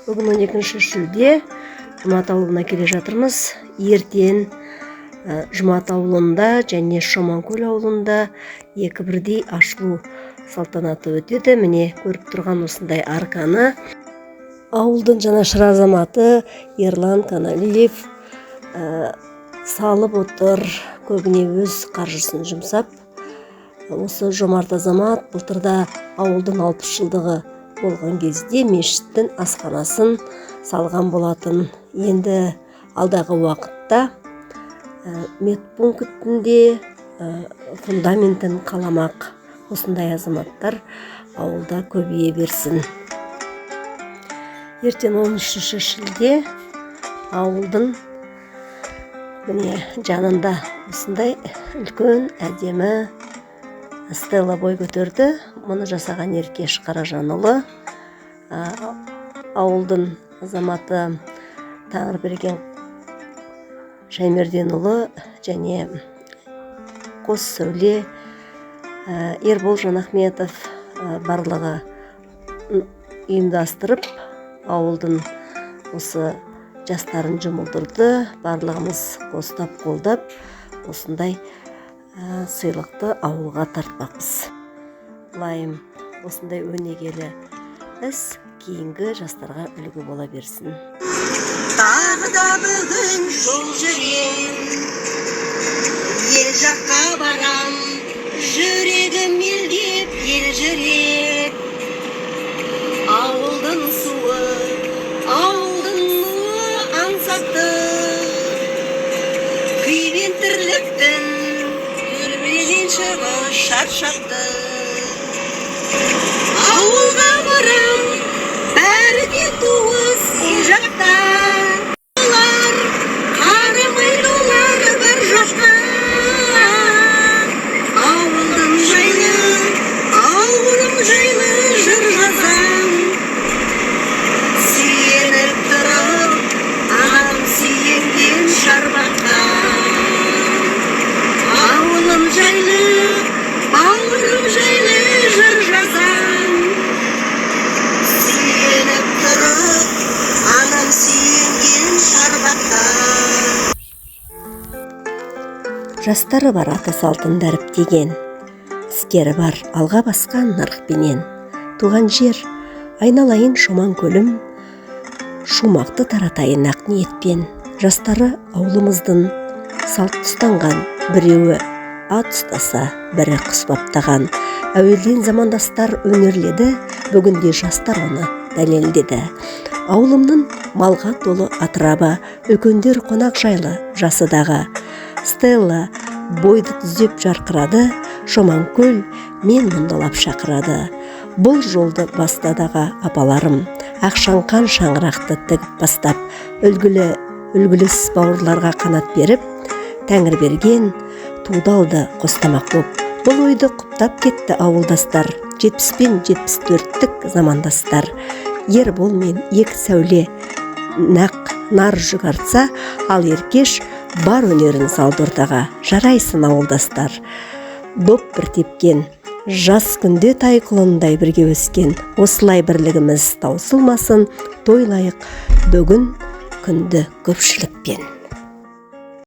Бүгін 12 шілде Жұмат ауылына келе жатырмыз. Ертең Жұмат ауылында және Шоманкөл ауылында екі бірдей ашылу салтанаты өтеді. Міне көріп тұрған осындай арканы ауылдың жанашыр азаматы Ерлан Каналиев салып отыр. Көбіне өз қаржысын жұмсап. Осы жомарт азамат былтырда ауылдың 60 жылдығы болған кезде мешіттің асханасын салған болатын. Енді алдағы уақытта медпунктінде фундаментін қаламақ. Осындай азаматтар ауылда көбейе берсін. Ертең 13 шілде ауылдың міне жанында осындай үлкен әдемі стелла бой көтерді. Мұны жасаған Еркеш Қаражанұлы. Ауылдың азаматы Таңырберген Шаймерденұлы және Қос Сәуле Ербол Жанахметов барлығы ұйымдастырып ауылдың осы жастарын жұмылдырды. Барлығымыз қостап қолдап осындай сыйлықты ауылға тартпақпыз. Лайым осындай өнегелі іс кейінгі жастарға үлгі бола берсін. Тағы да бүгін жол жүрем, ел жаққа барам, жүрегім елдеп ел жүрек. Ауылдың суы, ауылдың нуы аңсақты, күйбен тірліктің өрбелен шығы шаршатты. Ауылға барам, бәрі де туыс ел жақта. Олар қарамайды олар бір жаққа. Ауылым жайлы жыр жазам. Сүйеніп тұрып, ағам сүйенген шарбаққа. Ауылым жайлы, бауырым жайлы жыр жазам. Сүйеніп тұрып, ағам сүйенген шарбаққа. Жастары бар ата салтын дәріптеген, іскері бар алға басқан нарықпенен. Туған жер, айналайын Шоманкөлім, шумақты таратайын ақ ниетпен. Жастары ауылымыздың салт ұстанған, біреуі ат ұстаса, бірі құс баптаған. Әуелден замандастар өнерледі, бүгінде жастар оны дәлелдеді. Ауылымның малға толы атырабы, үлкендер қонақ жайлы жасыдағы. Стелла бойды түзеп жарқырады, Шоманкөл мен мұндалап шақырады. Бұл жолды бастадағы апаларым, ақшаңқан шаңырақты тігіп бастап, үлгіліс бауырларға қанат беріп, Тәңірберген тудалды қостамақ боп. Бұл ойды құптап кетті ауылдастар, 70 пен 74-тік замандастар. Ербол мен екі Сәуле нар жүгартса, ал Еркеш бар өнерін салды ортаға. Жарайсын ауылдастар. Доп бір тепкен, жас күнде тай құлындай бірге өскен. Осылай бірлігіміз таусылмасын, тойлайық бүгін күнді көпшілікпен.